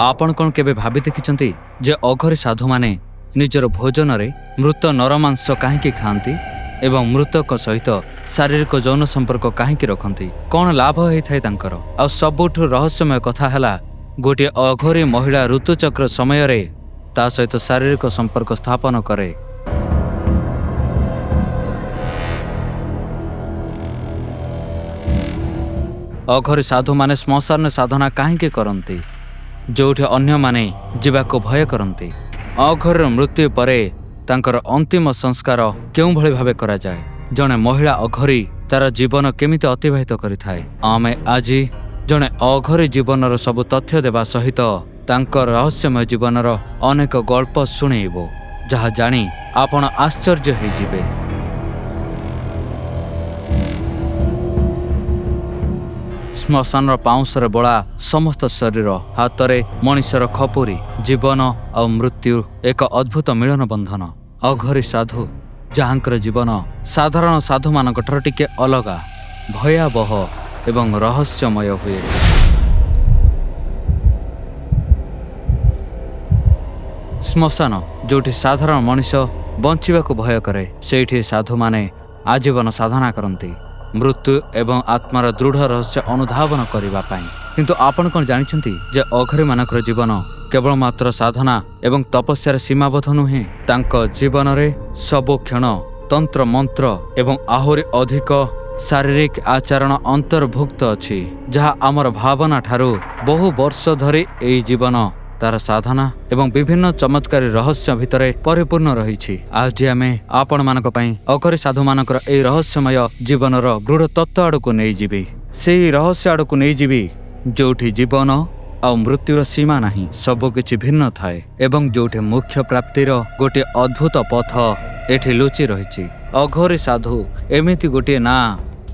आपण कौन केबे भाबी देखिछंती जे अघरी साधु माने निजर भोजन रे मृत नरमांस काहींकी खाती एवं मृतक सहित शारीरिक यौन संपर्क काहींकी रखती कौन लाभ होता है आ सबुठु रहस्यमय कथा है गोटे अघरी महिला ऋतुचक्र समय रे ता सहित शारीरिक संपर्क स्थापन करे। अघरी साधु माने श्मशान साधना काहींकी करती जोठी अन्य माने जीवाको भय करती। अघरीर मृत्यु परे तांकर अंतिम संस्कार केउं भली भावे करा जाए। जणे महिला अघरी तार जीवन केमिति अतिबाहित करिथाए। आमे आजी जणे अघरी जीवनर सब तथ्य देवा सहित तांकर रहस्यमय जीवनर अनेक गल्प शुणेबो जहा जानी आपण आश्चर्य हो जिवे। श्मशान पाउंसर बोला समस्त शरीर हाथरे मनीषर खपुरी जीवन और मृत्यु एक अद्भुत मिलन बंधन। अघरी साधु जहाँकर जीवन साधारण साधु मानक ठार टिके अलगा भयावह एवं रहस्यमय हुए। श्मशान जोठी साधारण मनीष बंचिबाकू भय करे सेठी साधु माने आजीवन साधना करती मृत्यु एवं आत्मार दृढ़ रहस्य अनुधावन करने पाई। किंतु आपण कौन जानिछंती जे अघरी मानकर जीवन केवल मात्र साधना एवं तपस्यार सीमाबद्ध नुहे। तांको जीवन रे सबो क्षण तंत्र मंत्र एवं आहुरी अधिक शारीरिक आचरण अंतर्भुक्त अछि जहा आमर भावना ठारू बहु वर्ष धरी एई जीवन तार साधना एवं विभिन्न चमत्कारी रहस्य भितरे परिपूर्ण रही। आज आमे आपण मानक पई अघरी साधु मानकर एई रहस्यमय जीवनर गृढ़ तत्व आड़क नहीं जीवी सेई रहस्य आड़क नहीं जीवी जोठी जीवन आ मृत्युर सीमा नहीं सबकिछि भिन्न थाए एवं जोठी मुख्य प्राप्तिर गोटे अद्भुत पथ एठी लुचि रहिछि। अघरी साधु एमिति गोटे ना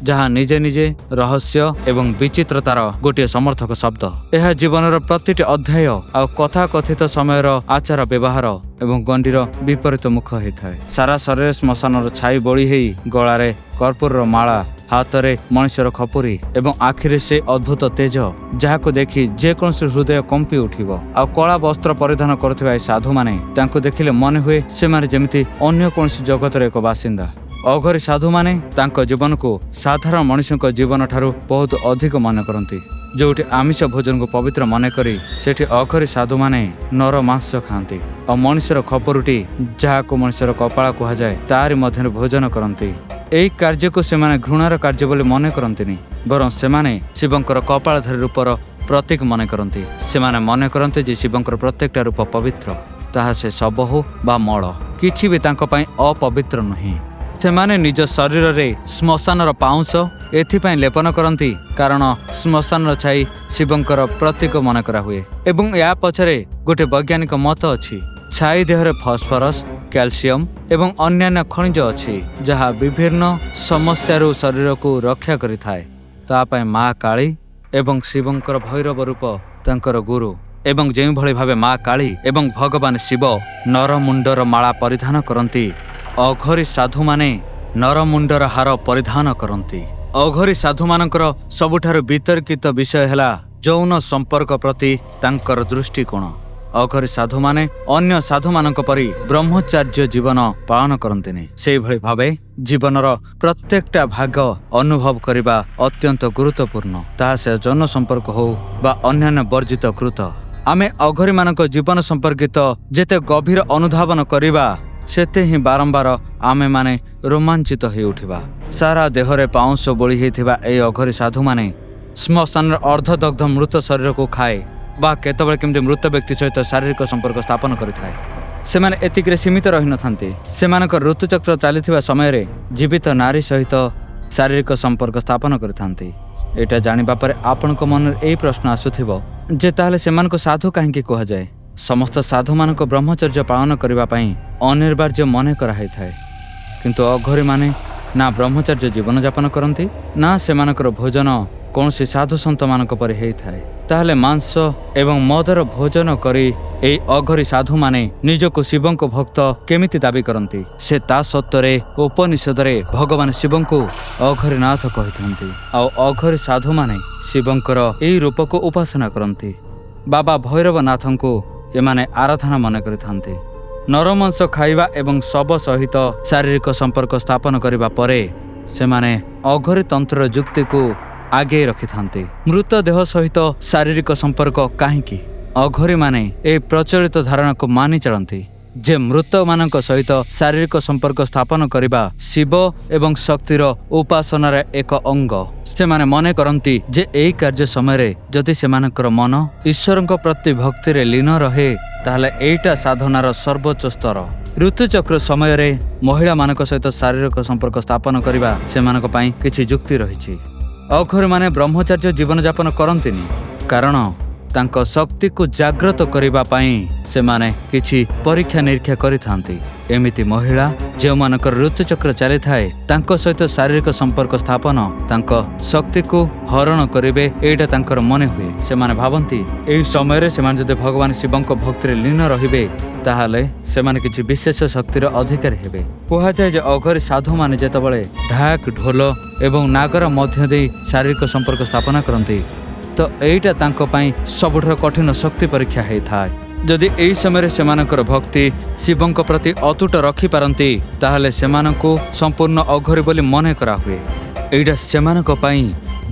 जहाँ निजे निजे रहस्य एवं विचित्रतार गोटे समर्थक शब्द। यह जीवनर प्रतिटी अध्याय आ कथा कथित समयर आचार व्यवहार एवं गंडीर विपरीत मुख होता है। सारा शरीर श्मशान छाई बोली हेई गलारे कर्पूर माला हाथरे मनुष्यर खपुरी एवं आखिरे से अद्भुत तेज जहाको देखि जेकोसी हृदय कंपी उठिब। आ कला वस्त्र परिधान करथिबा साधु माने तांको देखिले मन हुए से माने जेमिति अन्य कोनसी जगतर एक बासिंदा। अघरी साधु माने तांको जीवन को साधारण मनुष्य जीवन ठारू बहुत अधिक मन करती जोटी आमिष भोजन को पवित्र मन करी सेठी अघरी साधु माने नर मांस खाती और मनुष्यर खपरुटी जहाँ को मनुष्यर कपाल कह जाए तारी मध्य भोजन करती। यही कार्य को सेमाने घृणार कार्य बोली मन करती बरं सेमाने शिवंकर कपालधारी रूपर प्रतीक मन करती। सेमाने मन करती जे शिवंकर प्रत्येकटा रूप पवित्र ताहा से शब हो बा मल किछि भी तांको पई अपवित्र नुहे। सेमाने निज शरीर रे श्मशानर पाउंस एथिपाई लेपन करती कारण श्मशान छाई शिवंकर प्रतीक मन करा हुए एवं या पछरे गोटे वैज्ञानिक मत अछि छाई देहरे फॉस्फोरस कैल्शियम एवं अन्यान्य खनिज अछि जहा विभिन्न समस्यारु शरीर को रक्षा करिथाए। तापाई माँ काली एवं शिवंकर भैरव रूप तांकर गुरु एवं जेउ भली भावे माँ काली एवं भगवान शिव नरमुंडर माला परिधान करती अघरी साधु माने नरमुंडर हार परिधान करती। अघरी साधु मानकर सबुठारु वितर्कित विषय हैला यौन संपर्क प्रति तांकर दृष्टिकोण। अघरी साधु माने अन्य साधु मानक परि ब्रह्मचार्य जीवन पालन करंतिनि सेहि भली भावे जीवनर प्रत्येकटा भाग अनुभव करिबा अत्यंत गुरुत्वपूर्ण ताहा से जन संपर्क हो बा अन्यान्य वर्जित कृत। आमे अघरी मानक जीवन संपर्कित जेते गभीर अनुधावन करिबा सेते ही बारंबार आमे माने रोमांचित हो उठिबा। सारा देहरे पाउंस बोली हेथिबा ए अघरी साधु माने श्मशान अर्धदग्ध मृत शरीर को खाए बा केतबेले केमति मृत व्यक्ति सहित शारीरिक संपर्क स्थापन करिथाए। सेमाने एतिकरे सीमित रहि नथान्ते सेमानक ऋतुचक्र चलिथिबा समय रे जीवित नारी सहित शारीरिक संपर्क स्थापन करिथान्ते। एटा जानिबा परे आपनक मन एई प्रश्न आसुथिबो जे ताले सेमानक साधु काहेकि कहा जाए। समस्त साधु मानक ब्रह्मचर्य पालन करिबा पई अनिवार्य मन कराई थाए किंतु अघरी माने ना ब्रह्मचर्य जीवन यापन करती ना सेमानकर भोजन कौन सी साधु सन्त मानक परि हेई थाए। ताहले मांस एवं मदर भोजन करी एई अघरी साधु माने निजको शिवंको भक्त केमिति दाबी करती से ता सत्तरे उपनिषदरे भगवान शिवंको अघरीनाथ कहिथांती आ अघरी साधु माने शिवंकर एई रूप को उपासना करती। ବାବା ଭୈରବନାଥଙ୍କୁ ଏମାନେ ଆରାଧନା ମନେ କରିଥାନ୍ତି। ନରମାଂସ ଖାଇବା ଏବଂ ଶବ ସହିତ ଶାରୀରିକ ସମ୍ପର୍କ ସ୍ଥାପନ କରିବା ପରେ ସେମାନେ ଅଘୋରୀ ତନ୍ତ୍ରର ଯୁକ୍ତିକୁ ଆଗେଇ ରଖିଥାନ୍ତି। ମୃତଦେହ ସହିତ ଶାରୀରିକ ସମ୍ପର୍କ କାହିଁକି? ଅଘୋରୀମାନେ ଏହି ପ୍ରଚଳିତ ଧାରଣାକୁ ମାନି ଚଳନ୍ତି ଯେ ମୃତମାନଙ୍କ ସହିତ ଶାରୀରିକ ସମ୍ପର୍କ ସ୍ଥାପନ କରିବା ଶିବ ଏବଂ ଶକ୍ତିର ଉପାସନାର ଏକ ଅଙ୍ଗ। ସେମାନେ ମନେ କରନ୍ତି ଯେ ଏହି କାର୍ଯ୍ୟ ସମୟରେ ଯଦି ସେମାନଙ୍କର ମନ ଈଶ୍ୱରଙ୍କ ପ୍ରତି ଭକ୍ତିରେ ଲୀନ ରହେ ତାହେଲେ ଏଇଟା ସାଧନାର ସର୍ବୋଚ୍ଚ ସ୍ତର। ଋତୁଚକ୍ର ସମୟରେ ମହିଳାମାନଙ୍କ ସହିତ ଶାରୀରିକ ସମ୍ପର୍କ ସ୍ଥାପନ କରିବା ସେମାନଙ୍କ ପାଇଁ କିଛି ଯୁକ୍ତି ରହିଛି। ଅଘୋରୀମାନେ ବ୍ରହ୍ମଚାର୍ଯ୍ୟ ଜୀବନଯାପନ କରନ୍ତିନି କାରଣ ତାଙ୍କ ଶକ୍ତିକୁ ଜାଗ୍ରତ କରିବା ପାଇଁ ସେମାନେ କିଛି ପରୀକ୍ଷା ନିରୀକ୍ଷା କରିଥାନ୍ତି। ଏମିତି ମହିଳା ଯେଉଁମାନଙ୍କର ଋତୁଚକ୍ର ଚାଲିଥାଏ ତାଙ୍କ ସହିତ ଶାରୀରିକ ସମ୍ପର୍କ ସ୍ଥାପନ ତାଙ୍କ ଶକ୍ତିକୁ ହରଣ କରିବେ ଏଇଟା ତାଙ୍କର ମନେ ହୁଏ। ସେମାନେ ଭାବନ୍ତି ଏହି ସମୟରେ ସେମାନେ ଯଦି ଭଗବାନ ଶିବଙ୍କ ଭକ୍ତିରେ ଲୀନ ରହିବେ ତାହେଲେ ସେମାନେ କିଛି ବିଶେଷ ଶକ୍ତିର ଅଧିକାରୀ ହେବେ। କୁହାଯାଏ ଯେ ଅଘୋରୀ ସାଧୁମାନେ ଯେତେବେଳେ ଢାକ ଢୋଲ ଏବଂ ନାଗର ମଧ୍ୟ ଦେଇ ଶାରୀରିକ ସମ୍ପର୍କ ସ୍ଥାପନ କରନ୍ତି ତ ଏଇଟା ତାଙ୍କ ପାଇଁ ସବୁଠାରୁ କଠିନ ଶକ୍ତି ପରୀକ୍ଷା ହେଇଥାଏ। ଯଦି ଏହି ସମୟରେ ସେମାନଙ୍କର ଭକ୍ତି ଶିବଙ୍କ ପ୍ରତି ଅତୁଟ ରଖିପାରନ୍ତି ତାହେଲେ ସେମାନଙ୍କୁ ସମ୍ପୂର୍ଣ୍ଣ ଅଘୋରୀ ବୋଲି ମନେ କରାହୁଏ। ଏଇଟା ସେମାନଙ୍କ ପାଇଁ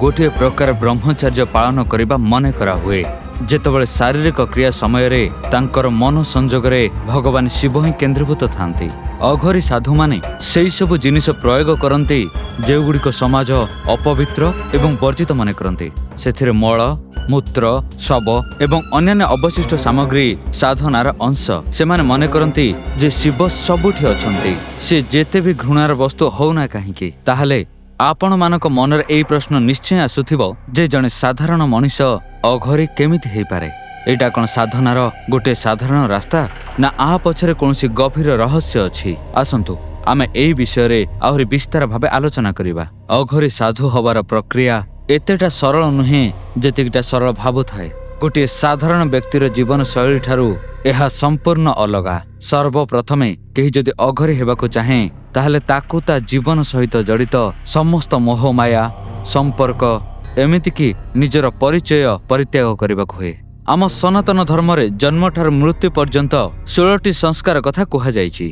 ଗୋଟିଏ ପ୍ରକାର ବ୍ରହ୍ମଚର୍ଯ୍ୟ ପାଳନ କରିବା ମନେ କରାହୁଏ। ଯେତେବେଳେ ଶାରୀରିକ କ୍ରିୟା ସମୟରେ ତାଙ୍କର ମନ ସଂଯୋଗରେ ଭଗବାନ ଶିବ ହିଁ କେନ୍ଦ୍ରୀଭୂତ ଥାନ୍ତି। ଅଘୋରୀ ସାଧୁମାନେ ସେହି ସବୁ ଜିନିଷ ପ୍ରୟୋଗ କରନ୍ତି ଯେଉଁଗୁଡ଼ିକ ସମାଜ ଅପବିତ୍ର ଏବଂ ବର୍ଜିତ ମନେ କରନ୍ତି। ସେଥିରେ ମଳ ମୂତ୍ର ଶବ ଏବଂ ଅନ୍ୟାନ୍ୟ ଅବଶିଷ୍ଟ ସାମଗ୍ରୀ ସାଧନାର ଅଂଶ। ସେମାନେ ମନେ କରନ୍ତି ଯେ ଶିବ ସବୁଠି ଅଛନ୍ତି, ସେ ଯେତେ ବି ଘୃଣାର ବସ୍ତୁ ହଉନା କାହିଁକି। ତାହେଲେ ଆପଣମାନଙ୍କ ମନରେ ଏହି ପ୍ରଶ୍ନ ନିଶ୍ଚୟ ଆସୁଥିବ ଯେ ଜଣେ ସାଧାରଣ ମଣିଷ ଅଘୋରୀ କେମିତି ହେଇପାରେ? ଏଇଟା କ'ଣ ସାଧନାର ଗୋଟିଏ ସାଧାରଣ ରାସ୍ତା ନା ଆ ପଛରେ କୌଣସି ଗଭୀର ରହସ୍ୟ ଅଛି? ଆସନ୍ତୁ ଆମେ ଏହି ବିଷୟରେ ଆହୁରି ବିସ୍ତାର ଭାବେ ଆଲୋଚନା କରିବା। ଅଘୋରୀ ସାଧୁ ହବାର ପ୍ରକ୍ରିୟା ଏତେଟା ସରଳ ନୁହେଁ ଯେତିକିଟା ସରଳ ଭାବୁଥାଏ। ଗୋଟିଏ ସାଧାରଣ ବ୍ୟକ୍ତିର ଜୀବନ ଶୈଳୀ ଠାରୁ ଏହା ସମ୍ପୂର୍ଣ୍ଣ ଅଲଗା। ସର୍ବପ୍ରଥମେ କେହି ଯଦି ଅଘୋରୀ ହେବାକୁ ଚାହେଁ ତାହେଲେ ତାକୁ ତା ଜୀବନ ସହିତ ଜଡ଼ିତ ସମସ୍ତ ମୋହମାୟା ସମ୍ପର୍କ ଏମିତିକି ନିଜର ପରିଚୟ ପରିତ୍ୟାଗ କରିବାକୁ ହୁଏ। ଆମ ସନାତନ ଧର୍ମରେ ଜନ୍ମଠାରୁ ମୃତ୍ୟୁ ପର୍ଯ୍ୟନ୍ତ 16ଟି ସଂସ୍କାର କଥା କୁହାଯାଇଛି।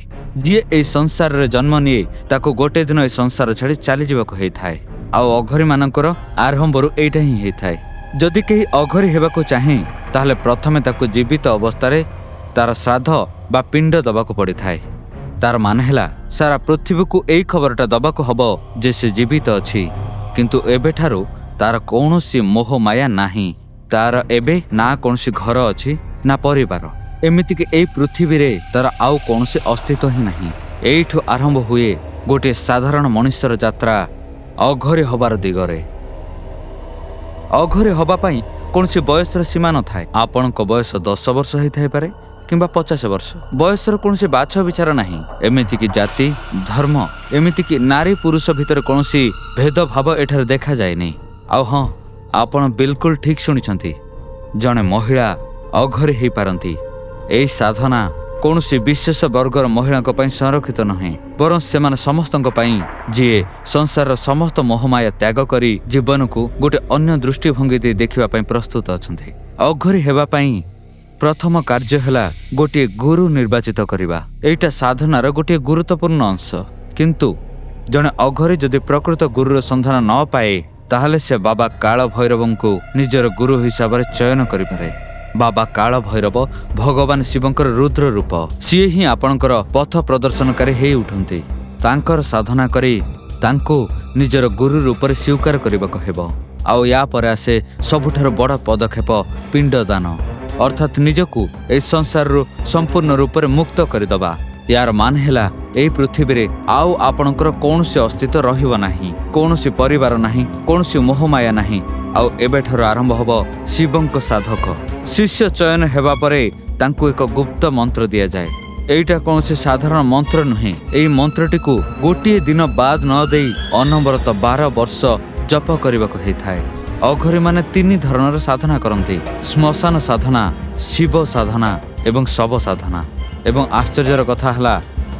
ଯିଏ ଏହି ସଂସାରରେ ଜନ୍ମ ନିଏ ତାକୁ ଗୋଟେ ଦିନ ଏହି ସଂସାର ଛାଡ଼ି ଚାଲିଯିବାକୁ ହେଇଥାଏ। ଆଉ ଅଘୋରୀମାନଙ୍କର ଆରମ୍ଭରୁ ଏଇଟା ହିଁ ହେଇଥାଏ। ଯଦି କେହି ଅଘୋରୀ ହେବାକୁ ଚାହେଁ ତାହେଲେ ପ୍ରଥମେ ତାକୁ ଜୀବିତ ଅବସ୍ଥାରେ ତାର ଶ୍ରାଦ୍ଧ ବା ପିଣ୍ଡ ଦେବାକୁ ପଡ଼ିଥାଏ। ତାର ମାନେ ହେଲା ସାରା ପୃଥିବୀକୁ ଏହି ଖବରଟା ଦେବାକୁ ହବ ଯେ ସେ ଜୀବିତ ଅଛି, କିନ୍ତୁ ଏବେଠାରୁ ତାର କୌଣସି ମୋହମାୟା ନାହିଁ। ତାର ଏବେ ନା କୌଣସି ଘର ଅଛି ନା ପରିବାର, ଏମିତିକି ଏହି ପୃଥିବୀରେ ତାର ଆଉ କୌଣସି ଅସ୍ତିତ୍ୱ ହିଁ ନାହିଁ। ଏଇଠୁ ଆରମ୍ଭ ହୁଏ ଗୋଟିଏ ସାଧାରଣ ମଣିଷର ଯାତ୍ରା ଅଘୋରୀ ହବାର ଦିଗରେ। ଅଘୋରୀ ହବା ପାଇଁ କୌଣସି ବୟସର ସୀମା ନଥାଏ। ଆପଣଙ୍କ ବୟସ 10 ବର୍ଷ ହେଇଥାଇପାରେ କିମ୍ବା 50 ବର୍ଷ। ବୟସର କୌଣସି ବାଛ ବିଚାର ନାହିଁ। ଏମିତିକି ଜାତି ଧର୍ମ ଏମିତିକି ନାରୀ ପୁରୁଷ ଭିତରେ କୌଣସି ଭେଦଭାବ ଏଠାରେ ଦେଖାଯାଏନି। ଆଉ ହଁ, ଆପଣ ବିଲକୁଲ ଠିକ୍ ଶୁଣିଛନ୍ତି, ଜଣେ ମହିଳା ଅଘୋରୀ ହେଇପାରନ୍ତି। ଏହି ସାଧନା କୌଣସି ବିଶେଷ ବର୍ଗର ମହିଳାଙ୍କ ପାଇଁ ସଂରକ୍ଷିତ ନୁହେଁ, ବରଂ ସେମାନେ ସମସ୍ତଙ୍କ ପାଇଁ ଯିଏ ସଂସାରର ସମସ୍ତ ମୋହମାୟା ତ୍ୟାଗ କରି ଜୀବନକୁ ଗୋଟେ ଅନ୍ୟ ଦୃଷ୍ଟିଭଙ୍ଗୀ ଦେଇ ଦେଖିବା ପାଇଁ ପ୍ରସ୍ତୁତ ଅଛନ୍ତି। ଅଘୋରୀ ହେବା ପାଇଁ ପ୍ରଥମ କାର୍ଯ୍ୟ ହେଲା ଗୋଟିଏ ଗୁରୁ ନିର୍ବାଚିତ କରିବା। ଏଇଟା ସାଧନାର ଗୋଟିଏ ଗୁରୁତ୍ୱପୂର୍ଣ୍ଣ ଅଂଶ। କିନ୍ତୁ ଜଣେ ଅଘୋରୀ ଯଦି ପ୍ରକୃତ ଗୁରୁର ସନ୍ଧାନ ନ ପାଏ ତାହେଲେ ସେ ବାବା କାଳ ଭୈରବଙ୍କୁ ନିଜର ଗୁରୁ ହିସାବରେ ଚୟନ କରିପାରେ। ବାବା କାଳ ଭୈରବ ଭଗବାନ ଶିବଙ୍କର ରୁଦ୍ର ରୂପ। ସିଏ ହିଁ ଆପଣଙ୍କର ପଥ ପ୍ରଦର୍ଶନକାରୀ ହେଇ ଉଠନ୍ତି। ତାଙ୍କର ସାଧନା କରି ତାଙ୍କୁ ନିଜର ଗୁରୁ ରୂପରେ ସ୍ୱୀକାର କରିବାକୁ ହେବ। ଆଉ ୟା ପରେ ଆସେ ସବୁଠାରୁ ବଡ଼ ପଦକ୍ଷେପ ପିଣ୍ଡଦାନ, ଅର୍ଥାତ୍ ନିଜକୁ ଏହି ସଂସାରରୁ ସମ୍ପୂର୍ଣ୍ଣ ରୂପରେ ମୁକ୍ତ କରିଦେବା। ୟାର ମାନେ ହେଲା ଏହି ପୃଥିବୀରେ ଆଉ ଆପଣଙ୍କର କୌଣସି ଅସ୍ତିତ୍ୱ ରହିବ ନାହିଁ, କୌଣସି ପରିବାର ନାହିଁ, କୌଣସି ମୋହମାୟା ନାହିଁ। ଆଉ ଏବେଠାରୁ ଆରମ୍ଭ ହେବ ଶିବଙ୍କ ସାଧକ। ଶିଷ୍ୟ ଚୟନ ହେବା ପରେ ତାଙ୍କୁ ଏକ ଗୁପ୍ତ ମନ୍ତ୍ର ଦିଆଯାଏ। ଏଇଟା କୌଣସି ସାଧାରଣ ମନ୍ତ୍ର ନୁହେଁ। ଏହି ମନ୍ତ୍ରଟିକୁ ଗୋଟିଏ ଦିନ ବାଦ ନ ଦେଇ ଅନବରତ 12 ବର୍ଷ ଜପ କରିବାକୁ ହେଇଥାଏ। ଅଘୋରୀମାନେ 3 ଧରଣର ସାଧନା କରନ୍ତି: ଶ୍ମଶାନ ସାଧନା, ଶିବ ସାଧନା ଏବଂ ଶବ ସାଧନା। ଏବଂ ଆଶ୍ଚର୍ଯ୍ୟର କଥା ହେଲା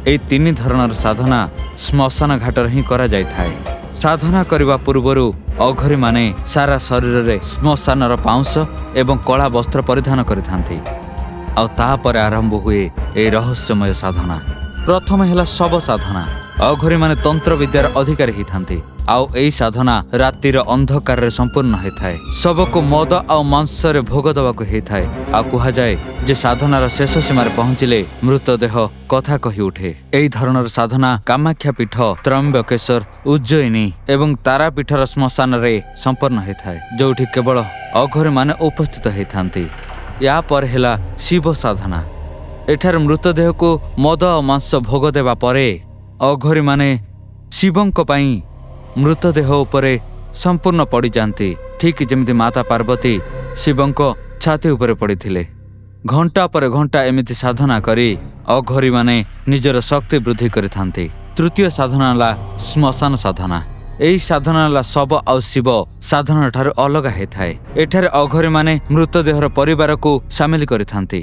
ଏହି 3 ଧରଣର ସାଧନା ଶ୍ମଶାନ ଘାଟରେ ହିଁ କରାଯାଇଥାଏ। ସାଧନା କରିବା ପୂର୍ବରୁ ଅଘରୀମାନେ ସାରା ଶରୀରରେ ଶ୍ମଶାନର ପାଉଁଶ ଏବଂ କଳା ବସ୍ତ୍ର ପରିଧାନ କରିଥାନ୍ତି। ଆଉ ତାପରେ ଆରମ୍ଭ ହୁଏ ଏହି ରହସ୍ୟମୟ ସାଧନା। ପ୍ରଥମେ ହେଲା ଶବ ସାଧନା। ଅଘରୀମାନେ ତନ୍ତ୍ର ବିଦ୍ୟାର ଅଧିକାରୀ ହେଇଥାନ୍ତି। ଆଉ ଏହି ସାଧନା ରାତିର ଅନ୍ଧକାରରେ ସମ୍ପୂର୍ଣ୍ଣ ହୋଇଥାଏ। ଶବକୁ ମଦ ଆଉ ମାଂସରେ ଭୋଗ ଦେବାକୁ ହେଇଥାଏ। ଆଉ କୁହାଯାଏ ଯେ ସାଧନାର ଶେଷ ସୀମାରେ ପହଞ୍ଚିଲେ ମୃତଦେହ କଥା କହି ଉଠେ। ଏହି ଧରଣର ସାଧନା କାମାକ୍ଷା ପୀଠ, ତ୍ରୟମ୍ବକେଶ୍ୱର, ଉଜ୍ଜୟିନୀ ଏବଂ ତାରାପୀଠର ଶ୍ମଶାନରେ ସମ୍ପନ୍ନ ହୋଇଥାଏ, ଯେଉଁଠି କେବଳ ଅଘରୀମାନେ ଉପସ୍ଥିତ ହେଇଥାନ୍ତି। ୟା ପରେ ହେଲା ଶିବ ସାଧନା। ଏଠାରେ ମୃତଦେହକୁ ମଦ ଆଉ ମାଂସ ଭୋଗ ଦେବା ପରେ ଅଘରୀମାନେ ଶିବଙ୍କ ପାଇଁ ମୃତଦେହ ଉପରେ ସମ୍ପୂର୍ଣ୍ଣ ପଡ଼ିଯାଆନ୍ତି, ଠିକ୍ ଯେମିତି ମାତା ପାର୍ବତୀ ଶିବଙ୍କ ଛାତି ଉପରେ ପଡ଼ିଥିଲେ। ଘଣ୍ଟା ପରେ ଘଣ୍ଟା ଏମିତି ସାଧନା କରି ଅଘରୀମାନେ ନିଜର ଶକ୍ତି ବୃଦ୍ଧି କରିଥାନ୍ତି। ତୃତୀୟ ସାଧନା ହେଲା ଶ୍ମଶାନ ସାଧନା। ଏହି ସାଧନା ହେଲା ଶବ ଆଉ ଶିବ ସାଧନା ଠାରୁ ଅଲଗା ହେଇଥାଏ। ଏଠାରେ ଅଘରୀମାନେ ମୃତଦେହର ପରିବାରକୁ ସାମିଲ କରିଥାନ୍ତି।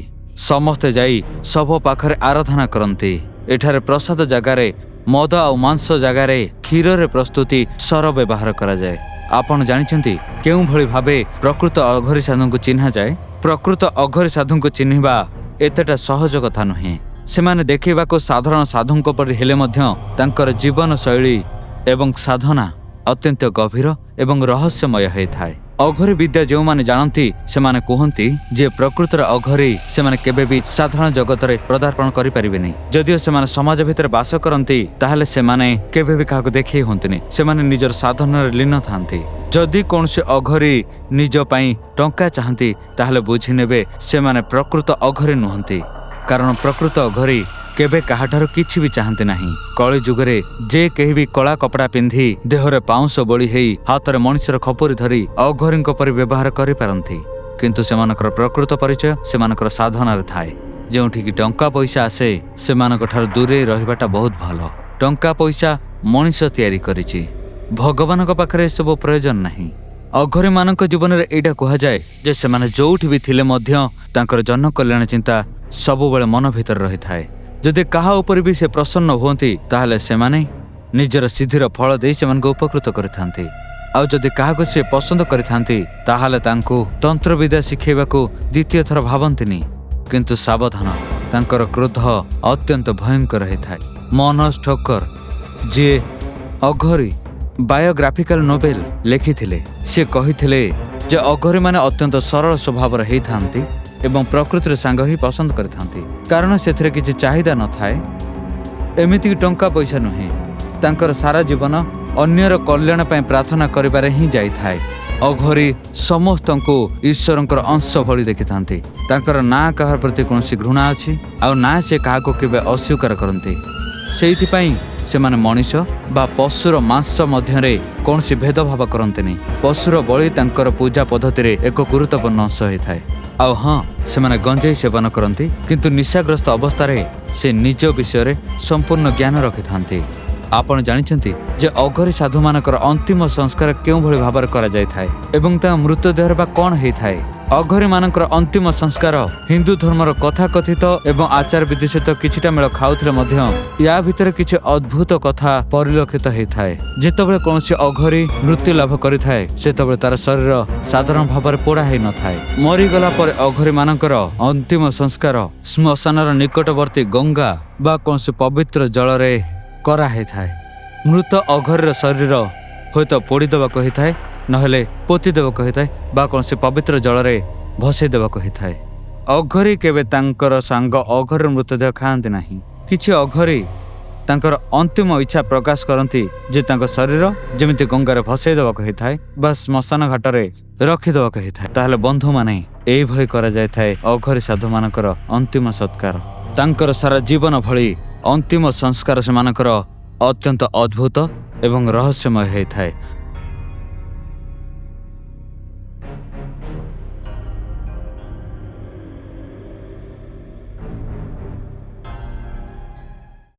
ସମସ୍ତେ ଯାଇ ଶବ ପାଖରେ ଆରାଧନା କରନ୍ତି। ଏଠାରେ ପ୍ରସାଦ ଜାଗାରେ ମଦ ଆଉ ମାଂସ ଜାଗାରେ କ୍ଷୀରରେ ପ୍ରସ୍ତୁତି ସର ବ୍ୟବହାର କରାଯାଏ। ଆପଣ ଜାଣିଛନ୍ତି କେଉଁଭଳି ଭାବେ ପ୍ରକୃତ ଅଘରୀ ସାଧୁଙ୍କୁ ଚିହ୍ନାଯାଏ? ପ୍ରକୃତ ଅଘରୀ ସାଧୁଙ୍କୁ ଚିହ୍ନିବା ଏତେଟା ସହଜ କଥା ନୁହେଁ। ସେମାନେ ଦେଖିବାକୁ ସାଧାରଣ ସାଧୁଙ୍କ ପରି ହେଲେ ମଧ୍ୟ ତାଙ୍କର ଜୀବନ ଶୈଳୀ ଏବଂ ସାଧନା ଅତ୍ୟନ୍ତ ଗଭୀର ଏବଂ ରହସ୍ୟମୟ ହୋଇଥାଏ। ଅଘରୀ ବିଦ୍ୟା ଯେଉଁମାନେ ଜାଣନ୍ତି ସେମାନେ କୁହନ୍ତି ଯେ ପ୍ରକୃତର ଅଘରୀ ସେମାନେ କେବେ ବି ସାଧାରଣ ଜଗତରେ ପଦାର୍ପଣ କରିପାରିବେନି। ଯଦିଓ ସେମାନେ ସମାଜ ଭିତରେ ବାସ କରନ୍ତି ତାହେଲେ ସେମାନେ କେବେ ବି କାହାକୁ ଦେଖେଇ ହୁଅନ୍ତିନି। ସେମାନେ ନିଜର ସାଧନାରେ ଲୀନ ଥାନ୍ତି। ଯଦି କୌଣସି ଅଘରୀ ନିଜ ପାଇଁ ଟଙ୍କା ଚାହାନ୍ତି ତାହେଲେ ବୁଝିନେବେ ସେମାନେ ପ୍ରକୃତ ଅଘରୀ ନୁହନ୍ତି। କାରଣ ପ୍ରକୃତ ଅଘରୀ କେବେ କାହାଠାରୁ କିଛି ବି ଚାହାନ୍ତି ନାହିଁ। କଳି ଯୁଗରେ ଯେ କେହି ବି କଳା କପଡ଼ା ପିନ୍ଧି ଦେହରେ ପାଉଁଶ ବୋଳି ହେଇ ହାତରେ ମଣିଷର ଖପୁରି ଧରି ଅଘରୀଙ୍କ ପରି ବ୍ୟବହାର କରିପାରନ୍ତି, କିନ୍ତୁ ସେମାନଙ୍କର ପ୍ରକୃତ ପରିଚୟ ସେମାନଙ୍କର ସାଧନାରେ ଥାଏ। ଯେଉଁଠିକି ଟଙ୍କା ପଇସା ଆସେ ସେମାନଙ୍କ ଠାରୁ ଦୂରେଇ ରହିବାଟା ବହୁତ ଭଲ। ଟଙ୍କା ପଇସା ମଣିଷ ତିଆରି କରିଛି, ଭଗବାନଙ୍କ ପାଖରେ ଏସବୁ ପ୍ରୟୋଜନ ନାହିଁ। ଅଘରୀମାନଙ୍କ ଜୀବନରେ ଏଇଟା କୁହାଯାଏ ଯେ ସେମାନେ ଯୋଉଠି ବି ଥିଲେ ମଧ୍ୟ ତାଙ୍କର ଜନକଲ୍ୟାଣ ଚିନ୍ତା ସବୁବେଳେ ମନ ଭିତରେ ରହିଥାଏ। ଯଦି କାହା ଉପରେ ବି ସେ ପ୍ରସନ୍ନ ହୁଅନ୍ତି ତାହେଲେ ସେମାନେ ନିଜର ସିଦ୍ଧିର ଫଳ ଦେଇ ସେମାନଙ୍କୁ ଉପକୃତ କରିଥାନ୍ତି। ଆଉ ଯଦି କାହାକୁ ସେ ପସନ୍ଦ କରିଥାନ୍ତି ତାହେଲେ ତାଙ୍କୁ ତନ୍ତ୍ରବିଦ୍ୟା ଶିଖେଇବାକୁ ଦ୍ୱିତୀୟ ଥର ଭାବନ୍ତିନି। କିନ୍ତୁ ସାବଧାନ, ତାଙ୍କର କ୍ରୋଧ ଅତ୍ୟନ୍ତ ଭୟଙ୍କର ହୋଇଥାଏ। ମନୋଜ ଠୋକର ଯିଏ ଅଘରୀ ବାୟୋଗ୍ରାଫିକାଲ ନୋବେଲ ଲେଖିଥିଲେ, ସେ କହିଥିଲେ ଯେ ଅଘରୀମାନେ ଅତ୍ୟନ୍ତ ସରଳ ସ୍ୱଭାବର ହେଇଥାନ୍ତି ଏବଂ ପ୍ରକୃତିର ସାଙ୍ଗ ହିଁ ପସନ୍ଦ କରିଥାନ୍ତି, କାରଣ ସେଥିରେ କିଛି ଚାହିଦା ନଥାଏ। ଏମିତିକି ଟଙ୍କା ପଇସା ନୁହେଁ, ତାଙ୍କର ସାରା ଜୀବନ ଅନ୍ୟର କଲ୍ୟାଣ ପାଇଁ ପ୍ରାର୍ଥନା କରିବାରେ ହିଁ ଯାଇଥାଏ। ଅଘରୀ ସମସ୍ତଙ୍କୁ ଈଶ୍ୱରଙ୍କର ଅଂଶ ଭଳି ଦେଖିଥାନ୍ତି। ତାଙ୍କର ନା କାହା ପ୍ରତି କୌଣସି ଘୃଣା ଅଛି ଆଉ ନା ସେ କାହାକୁ କେବେ ଅସ୍ୱୀକାର କରନ୍ତି। ସେଇଥିପାଇଁ ସେମାନେ ମଣିଷ ବା ପଶୁର ମାଂସ ମଧ୍ୟରେ କୌଣସି ଭେଦଭାବ କରନ୍ତିନି। ପଶୁର ବଳି ତାଙ୍କର ପୂଜା ପଦ୍ଧତିରେ ଏକ ଗୁରୁତ୍ୱପୂର୍ଣ୍ଣ ଅଂଶ ହୋଇଥାଏ। ଆଉ ହଁ, ସେମାନେ ଗଞ୍ଜେଇ ସେବନ କରନ୍ତି, କିନ୍ତୁ ନିଶାଗ୍ରସ୍ତ ଅବସ୍ଥାରେ ସେ ନିଜ ବିଷୟରେ ସମ୍ପୂର୍ଣ୍ଣ ଜ୍ଞାନ ରଖିଥାନ୍ତି। ଆପଣ ଜାଣିଛନ୍ତି ଯେ ଅଘରୀ ସାଧୁମାନଙ୍କର ଅନ୍ତିମ ସଂସ୍କାର କେଉଁଭଳି ଭାବରେ କରାଯାଇଥାଏ ଏବଂ ତାଙ୍କ ମୃତଦେହରେ ବା କ'ଣ ହେଇଥାଏ? ଅଘରୀମାନଙ୍କର ଅନ୍ତିମ ସଂସ୍କାର ହିନ୍ଦୁ ଧର୍ମର କଥାକଥିତ ଏବଂ ଆଚାର ବିଧି ସହିତ କିଛିଟା ମେଳ ଖାଉଥିଲେ ମଧ୍ୟ ୟା ଭିତରେ କିଛି ଅଦ୍ଭୁତ କଥା ପରିଲକ୍ଷିତ ହେଇଥାଏ। ଯେତେବେଳେ କୌଣସି ଅଘରୀ ମୃତ୍ୟୁ ଲାଭ କରିଥାଏ ସେତେବେଳେ ତାର ଶରୀର ସାଧାରଣ ଭାବରେ ପୋଡ଼ା ହେଇନଥାଏ। ମରିଗଲା ପରେ ଅଘରୀମାନଙ୍କର ଅନ୍ତିମ ସଂସ୍କାର ଶ୍ମଶାନର ନିକଟବର୍ତ୍ତୀ ଗଙ୍ଗା ବା କୌଣସି ପବିତ୍ର ଜଳରେ କରାହେଇଥାଏ। ମୃତ ଅଘରୀର ଶରୀର ହୁଏତ ପୋଡ଼ି ଦେବାକୁ ହେଇଥାଏ, ନହେଲେ ପୋତି ଦେବାକୁ ହେଇଥାଏ ବା କୌଣସି ପବିତ୍ର ଜଳରେ ଭସେଇ ଦେବାକୁ ହେଇଥାଏ। ଅଘରୀ କେବେ ତାଙ୍କର ସାଙ୍ଗ ଅଘରୀର ମୃତଦେହ ଖାଆନ୍ତି ନାହିଁ। କିଛି ଅଘରୀ ତାଙ୍କର ଅନ୍ତିମ ଇଚ୍ଛା ପ୍ରକାଶ କରନ୍ତି ଯେ ତାଙ୍କ ଶରୀର ଯେମିତି ଗଙ୍ଗାରେ ଭସେଇ ଦେବାକୁ ହେଇଥାଏ ବା ଶ୍ମଶାନ ଘାଟରେ ରଖିଦେବାକୁ ହେଇଥାଏ। ତାହେଲେ ବନ୍ଧୁମାନେ, ଏଇଭଳି କରାଯାଇଥାଏ ଅଘରୀ ସାଧୁମାନଙ୍କର ଅନ୍ତିମ ସତ୍କାର। ତାଙ୍କର ସାରା ଜୀବନ ଭଳି ଅନ୍ତିମ ସଂସ୍କାର ସେମାନଙ୍କର ଅତ୍ୟନ୍ତ ଅଦ୍ଭୁତ ଏବଂ ରହସ୍ୟମୟ ହୋଇଥାଏ।